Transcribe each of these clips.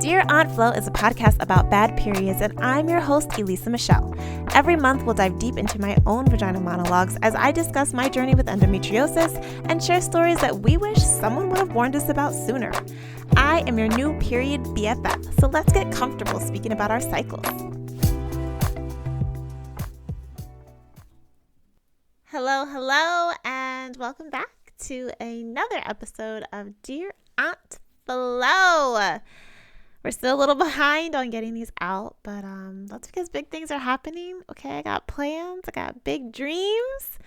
Dear Aunt Flo is a podcast about bad periods, and I'm your host, Elisa Michelle. Every month, we'll dive deep into my own vaginal monologues as I discuss my journey with endometriosis and share stories that we wish someone would have warned us about sooner. I am your new period BFF, so let's get comfortable speaking about our cycles. Hello, and welcome back to another episode of Dear Aunt Flo. We're still a little behind on getting these out, but that's because big things are happening. Okay, I got plans, I got big dreams,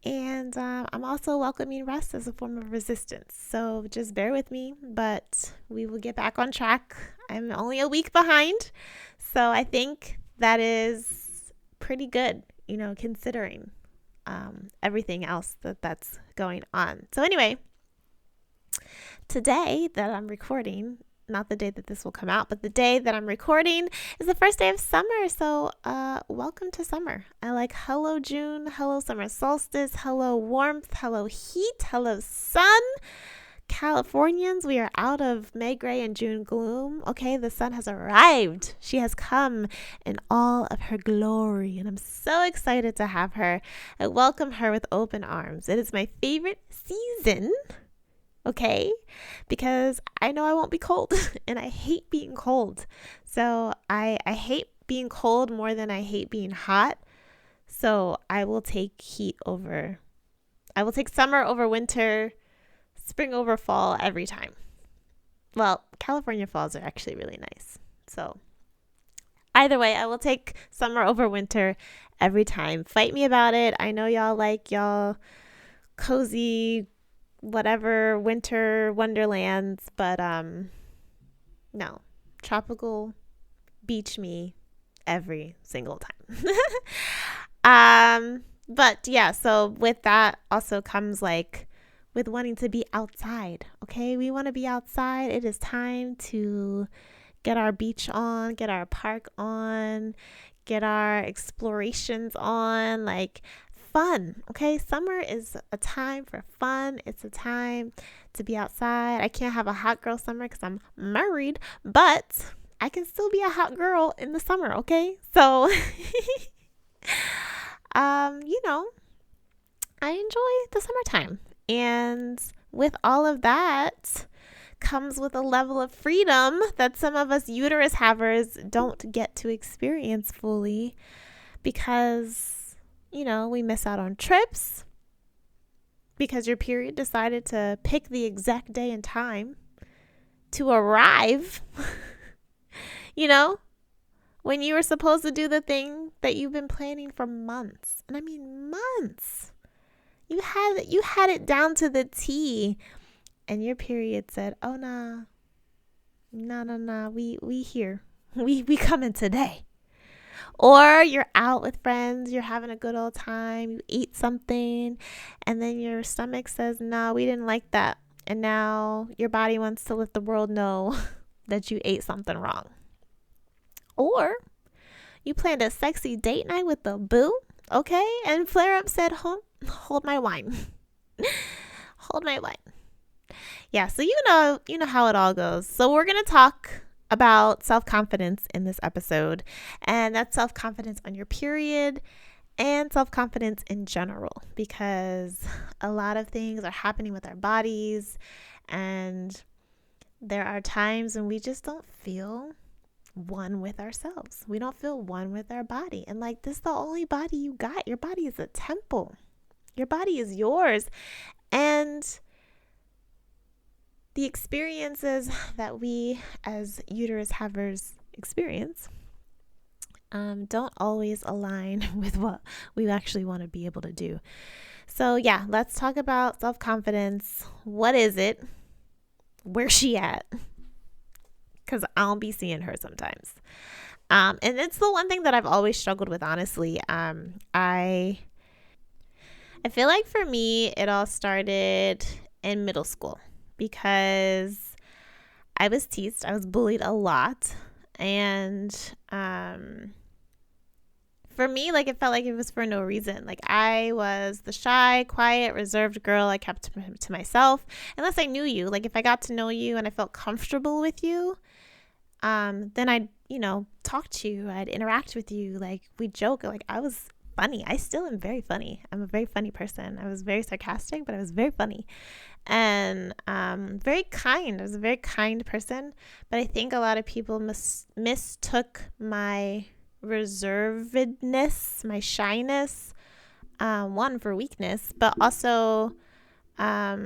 and I'm also welcoming rest as a form of resistance. So just bear with me, but we will get back on track. I'm only a week behind, so I think that is pretty good, considering everything else that's going on. So anyway, today that I'm recording, not the day that this will come out, but the day that I'm recording is the first day of summer. So welcome to summer. I like hello June, hello summer solstice, hello warmth, hello heat, hello sun. Californians, we are out of May gray and June gloom. Okay, the sun has arrived. She has come in all of her glory, and I'm so excited to have her. I welcome her with open arms. It is my favorite season. Okay, because I know I won't be cold and I hate being cold. So I hate being cold more than I hate being hot. So I will take summer over winter, spring over fall every time. Well, California falls are actually really nice. So either way, I will take summer over winter every time. Fight me about it. I know y'all like y'all cozy whatever winter wonderlands, but no, tropical beach me every single time. But yeah, so with that also comes with wanting to be outside. Okay, we want to be outside. It is time to get our beach on, get our park on, get our explorations on, fun. Okay, summer is a time for fun. It's a time to be outside. I can't have a hot girl summer because I'm married, but I can still be a hot girl in the summer. Okay, so I enjoy the summertime, and with all of that comes with a level of freedom that some of us uterus havers don't get to experience fully because we miss out on trips because your period decided to pick the exact day and time to arrive. When you were supposed to do the thing that you've been planning for months. And I mean months. You had it down to the T, and your period said, "Oh nah. We here. We coming today." Or you're out with friends, you're having a good old time, you eat something, and then your stomach says, "No, we didn't like that." And now your body wants to let the world know that you ate something wrong. Or you planned a sexy date night with the boo, okay? And flare up said, hold my wine. Hold my wine. Yeah, so you know how it all goes. So we're going to talk about self-confidence in this episode, and that's self-confidence on your period and self-confidence in general, because a lot of things are happening with our bodies, and there are times when we just don't feel one with ourselves. We don't feel one with our body, and this is the only body you got. Your body is a temple. Your body is yours, and the experiences that we as uterus havers experience don't always align with what we actually want to be able to do. So yeah, let's talk about self-confidence. What is it? Where's she at? Because I'll be seeing her sometimes. And it's the one thing that I've always struggled with, honestly. I feel like for me, it all started in middle school, because I was teased. I was bullied a lot. And for me, it felt like it was for no reason. I was the shy, quiet, reserved girl. I kept to myself unless I knew you. If I got to know you and I felt comfortable with you, then I'd, talk to you. I'd interact with you. Like, we'd joke. Like, I was funny. I still am very funny. I'm a very funny person. I was very sarcastic, but I was very funny and very kind. I was a very kind person. But I think a lot of people mistook my reservedness, my shyness, one, for weakness, but also, I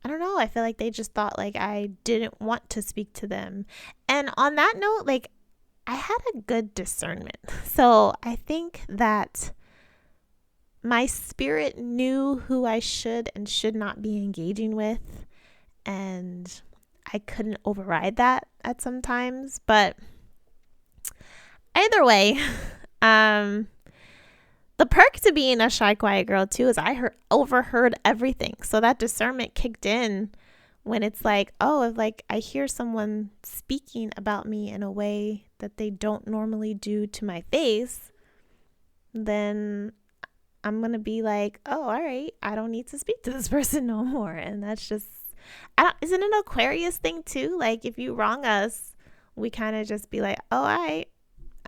don't know. I feel like they just thought like I didn't want to speak to them. And on that note, like, I had a good discernment. So I think that my spirit knew who I should and should not be engaging with. And I couldn't override that at some times. But either way, the perk to being a shy, quiet girl, too, is I overheard everything. So that discernment kicked in when it's like, oh, if like I hear someone speaking about me in a way that they don't normally do to my face, then I'm going to be like, oh, all right, I don't need to speak to this person no more. And that's just, isn't it an Aquarius thing, too? Like, if you wrong us, we kind of just be like, oh, all right,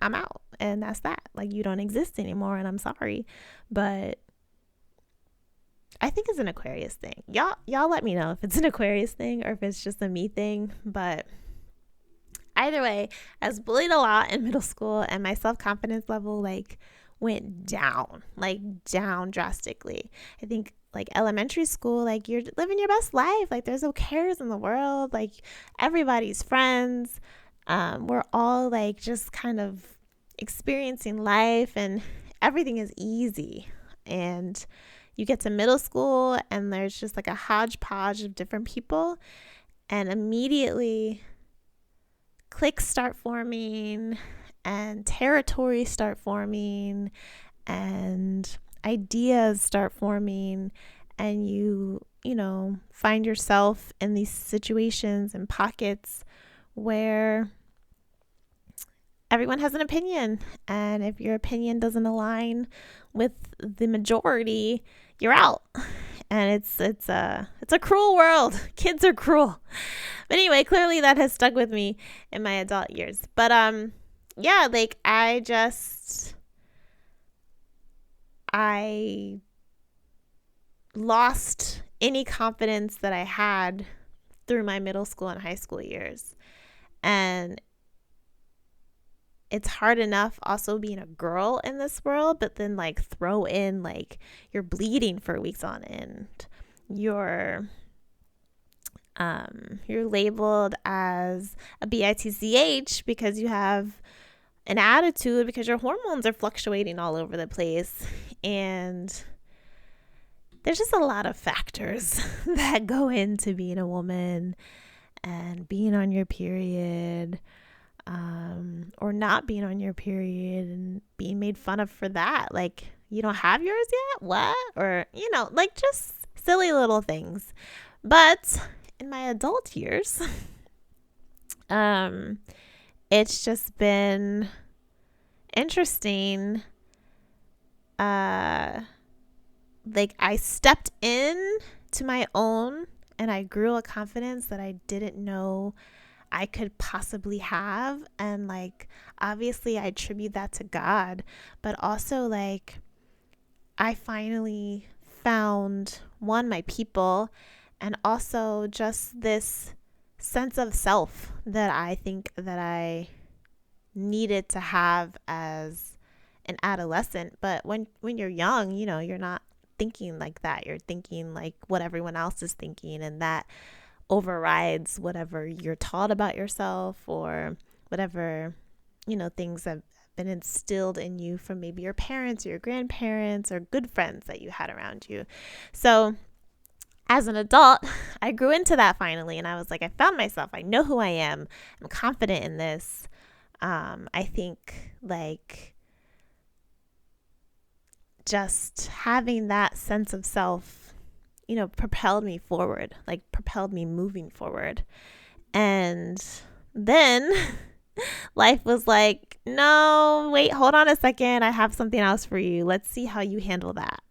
I'm out. And that's that. Like, you don't exist anymore, and I'm sorry. But I think it's an Aquarius thing. Y'all let me know if it's an Aquarius thing or if it's just a me thing. But either way, I was bullied a lot in middle school, and my self-confidence level like went down drastically. I think like elementary school, like, you're living your best life. Like, there's no cares in the world. Like, everybody's friends. We're all like just kind of experiencing life, and everything is easy. And you get to middle school, and there's just like a hodgepodge of different people, and immediately cliques start forming, and territories start forming, and ideas start forming, and you find yourself in these situations and pockets where everyone has an opinion, and if your opinion doesn't align with the majority, you're out. And it's a cruel world. Kids are cruel. But anyway, clearly that has stuck with me in my adult years. But yeah, like, I lost any confidence that I had through my middle school and high school years. And it's hard enough also being a girl in this world, but then like throw in like you're bleeding for weeks on end. You're labeled as a bitch because you have an attitude, because your hormones are fluctuating all over the place. And there's just a lot of factors that go into being a woman and being on your period, or not being on your period and being made fun of for that. Like, you don't have yours yet? What? Or, like, just silly little things. But in my adult years, it's just been interesting. Like, I stepped in to my own, and I grew a confidence that I didn't know I could possibly have. And like, obviously I attribute that to God, but also like, I finally found, one, my people, and also just this sense of self that I think that I needed to have as an adolescent. But when you're young, you're not thinking like that. You're thinking like what everyone else is thinking, and that overrides whatever you're taught about yourself, or whatever things have been instilled in you from maybe your parents or your grandparents or good friends that you had around you. So as an adult, I grew into that finally, and I was like, I found myself. I know who I am. I'm confident in this. I think like just having that sense of self propelled me forward, like propelled me moving forward. And then life was like, no, wait, hold on a second. I have something else for you. Let's see how you handle that.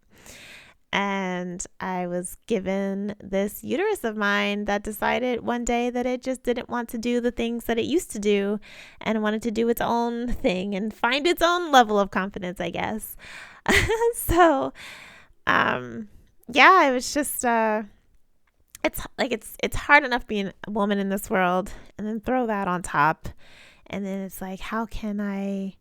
And I was given this uterus of mine that decided one day that it just didn't want to do the things that it used to do and wanted to do its own thing and find its own level of confidence, I guess. So, yeah, it was just, it's hard enough being a woman in this world and then throw that on top. And then it's like, how can I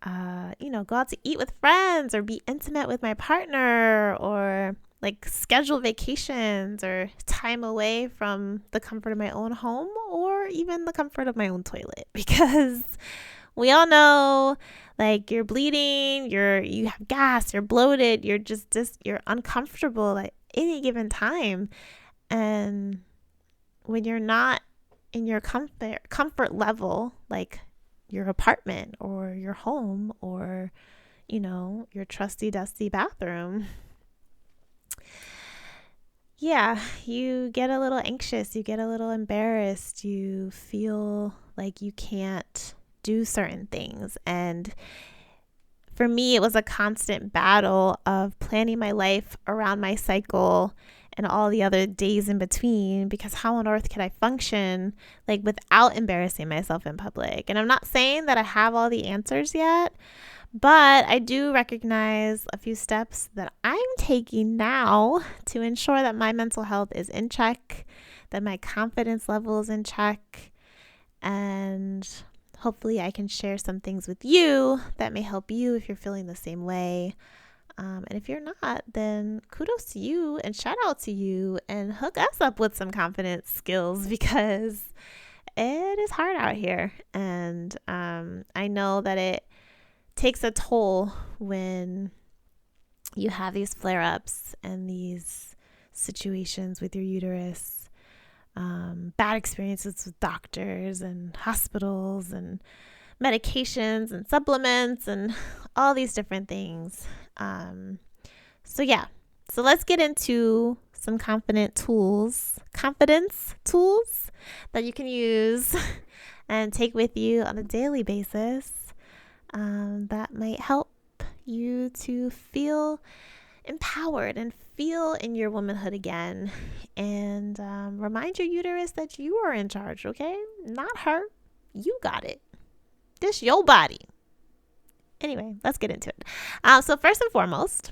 go out to eat with friends or be intimate with my partner or like schedule vacations or time away from the comfort of my own home or even the comfort of my own toilet? Because we all know, like, you're bleeding, you have gas, you're bloated, you're uncomfortable at any given time. And when you're not in your comfort level, like your apartment or your home or, your trusty, dusty bathroom, yeah, you get a little anxious, you get a little embarrassed, you feel like you can't do certain things. And for me, it was a constant battle of planning my life around my cycle and all the other days in between, because how on earth could I function like without embarrassing myself in public? And I'm not saying that I have all the answers yet, but I do recognize a few steps that I'm taking now to ensure that my mental health is in check, that my confidence level is in check, and hopefully I can share some things with you that may help you if you're feeling the same way. And if you're not, then kudos to you and shout out to you and hook us up with some confidence skills, because it is hard out here. And I know that it takes a toll when you have these flare-ups and these situations with your uterus, bad experiences with doctors and hospitals and medications and supplements and all these different things. So let's get into some confidence tools that you can use and take with you on a daily basis, that might help you to feel empowered and feel in your womanhood again, and remind your uterus that you are in charge, okay? Not her. You got it. This your body. Anyway, let's get into it. So first and foremost,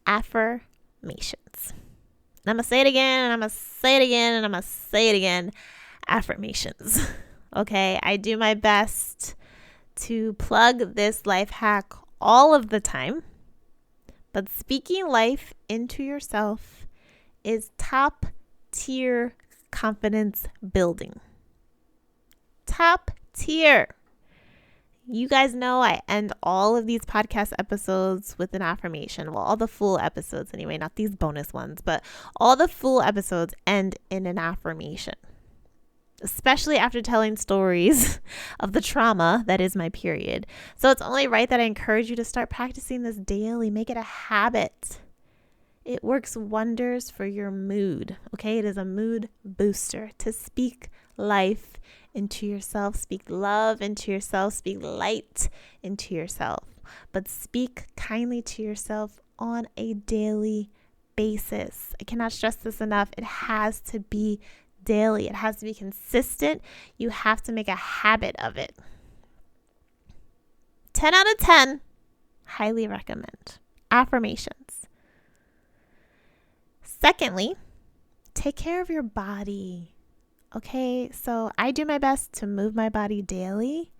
affirmations. And I'm going to say it again, and I'm going to say it again, and I'm going to say it again. Affirmations. Okay, I do my best to plug this life hack all of the time, but speaking life into yourself is top tier confidence building. Top tier. You guys know I end all of these podcast episodes with an affirmation. Well, all the full episodes anyway, not these bonus ones, but all the full episodes end in an affirmation. Especially after telling stories of the trauma that is my period. So it's only right that I encourage you to start practicing this daily. Make it a habit. It works wonders for your mood. Okay, it is a mood booster to speak life into yourself, speak love into yourself, speak light into yourself, but speak kindly to yourself on a daily basis. I cannot stress this enough. It has to be daily. It has to be consistent. You have to make a habit of it. 10 out of 10, highly recommend. Affirmations. Secondly, take care of your body. Okay, so I do my best to move my body daily,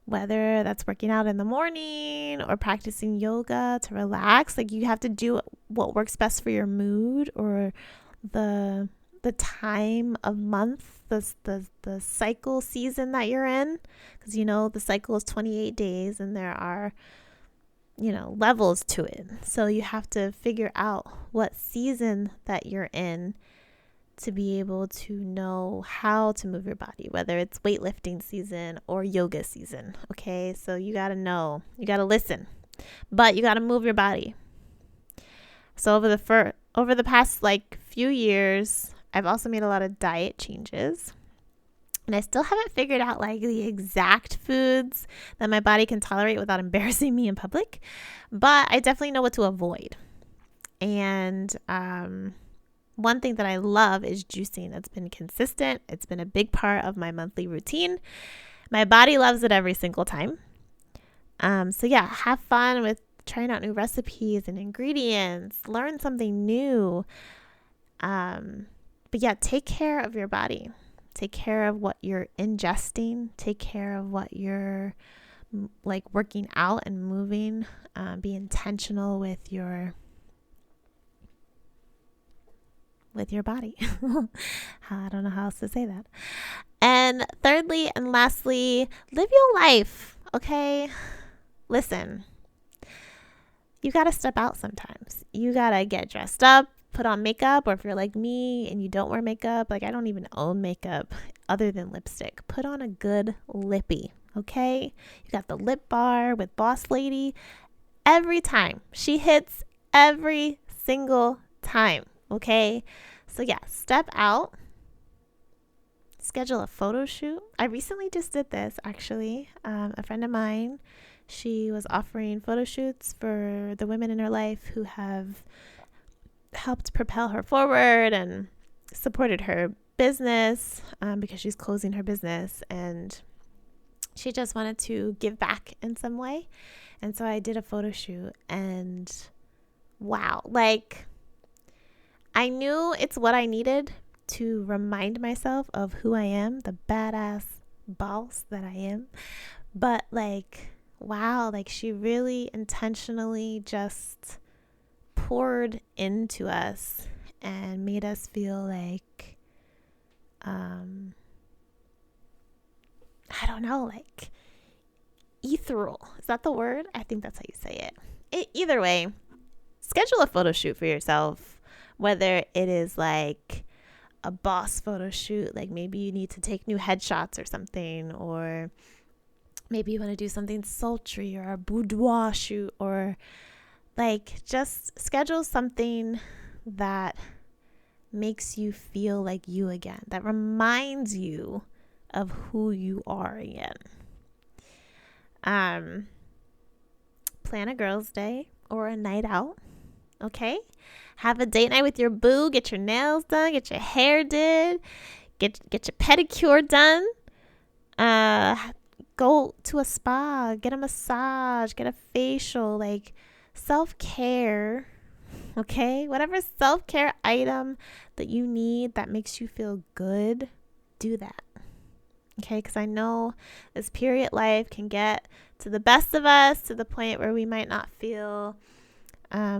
whether that's working out in the morning or practicing yoga to relax. Like, you have to do what works best for your mood or the time of month, the cycle season that you're in, because the cycle is 28 days and there are levels to it. So you have to figure out what season that you're in to be able to know how to move your body, whether it's weightlifting season or yoga season. Okay, so you got to know, you got to listen, but you got to move your body. So over the past few years, I've also made a lot of diet changes. And I still haven't figured out like the exact foods that my body can tolerate without embarrassing me in public. But I definitely know what to avoid. And one thing that I love is juicing. It's been consistent. It's been a big part of my monthly routine. My body loves it every single time. So yeah, have fun with trying out new recipes and ingredients. Learn something new. But yeah, take care of your body. Take care of what you're ingesting. Take care of what you're like working out and moving. Be intentional with your body. I don't know how else to say that. And thirdly and lastly, live your life. Okay? Listen, you got to step out sometimes. You got to get dressed up, put on makeup, or if you're like me and you don't wear makeup, like I don't even own makeup other than lipstick. Put on a good lippy, okay? You got the lip bar with Boss Lady. Every time. She hits every single time, okay? So yeah, step out. Schedule a photo shoot. I recently just did this, actually. A friend of mine, she was offering photo shoots for the women in her life who have helped propel her forward and supported her business because she's closing her business, and she just wanted to give back in some way. And so I did a photo shoot, and wow, like I knew it's what I needed to remind myself of who I am, the badass boss that I am. But like, wow, like she really intentionally just poured into us and made us feel like, I don't know, like ethereal. Is that the word? I think that's how you say it. Either way, schedule a photo shoot for yourself, whether it is like a boss photo shoot, like maybe you need to take new headshots or something, or maybe you want to do something sultry or a boudoir shoot, or like just schedule something that makes you feel like you again, that reminds you of who you are again. Plan a girls' day or a night out, okay? Have a date night with your boo. Get your nails done. Get your hair did. Get your pedicure done. Go to a spa. Get a massage. Get a facial. Like self-care, okay? Whatever self-care item that you need that makes you feel good, do that. Okay, because I know this period life can get to the best of us to the point where we might not feel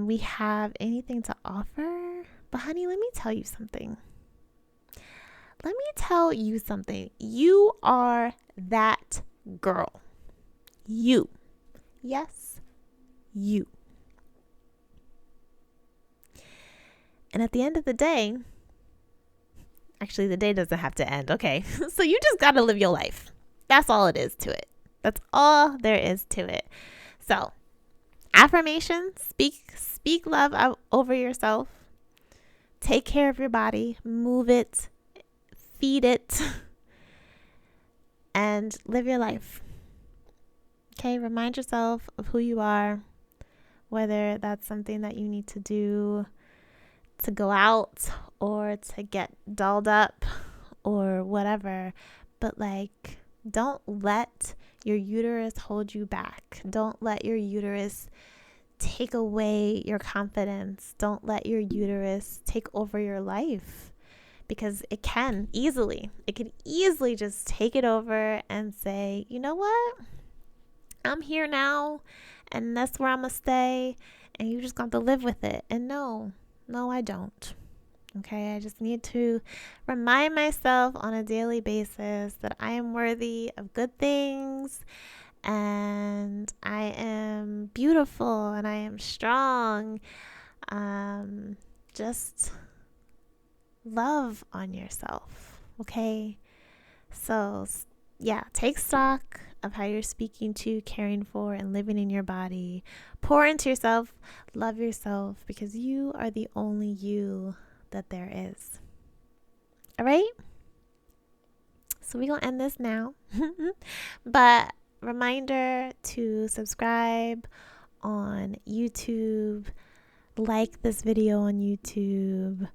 we have anything to offer. But honey, let me tell you something. You are that girl. You. Yes, you. And at the end of the day, actually, the day doesn't have to end. Okay. So you just got to live your life. That's all it is to it. That's all there is to it. So, affirmation, speak love out over yourself. Take care of your body, move it, feed it, and live your life. Okay, remind yourself of who you are, whether that's something that you need to do to go out or to get dolled up or whatever. But like, don't let your uterus hold you back. Don't let your uterus take away your confidence. Don't let your uterus take over your life, because it can easily. It could easily just take it over and say, you know what? I'm here now, and that's where I'm going to stay, and you just got to live with it. And no, I don't. Okay, I just need to remind myself on a daily basis that I am worthy of good things, and I am beautiful, and I am strong. Just love on yourself, okay? So, yeah, take stock of how you're speaking to, caring for, and living in your body. Pour into yourself, love yourself, because you are the only you that there is. All right? So we're going to end this now. But reminder to subscribe on YouTube, like this video on YouTube.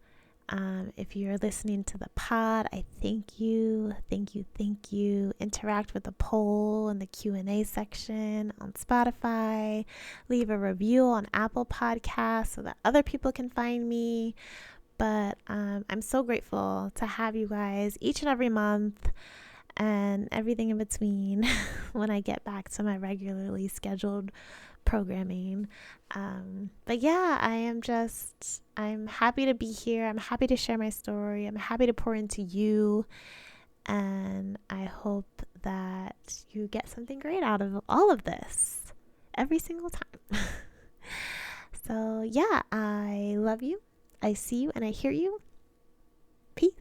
If you're listening to the pod, I thank you. Interact with the poll in the Q&A section on Spotify. Leave a review on Apple Podcasts so that other people can find me. But I'm so grateful to have you guys each and every month and everything in between when I get back to my regularly scheduled programming. But yeah, I'm happy to be here. I'm happy to share my story. I'm happy to pour into you. And I hope that you get something great out of all of this every single time. So yeah, I love you. I see you and I hear you. Peace.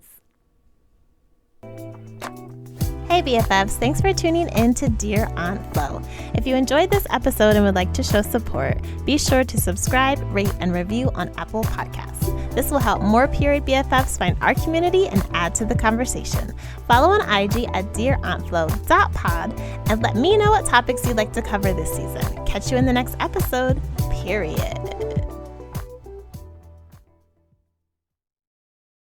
Hey BFFs, thanks for tuning in to Dear Aunt Flo. If you enjoyed this episode and would like to show support, be sure to subscribe, rate, and review on Apple Podcasts. This will help more period BFFs find our community and add to the conversation. Follow on IG at dearauntflo.pod and let me know what topics you'd like to cover this season. Catch you in the next episode, period.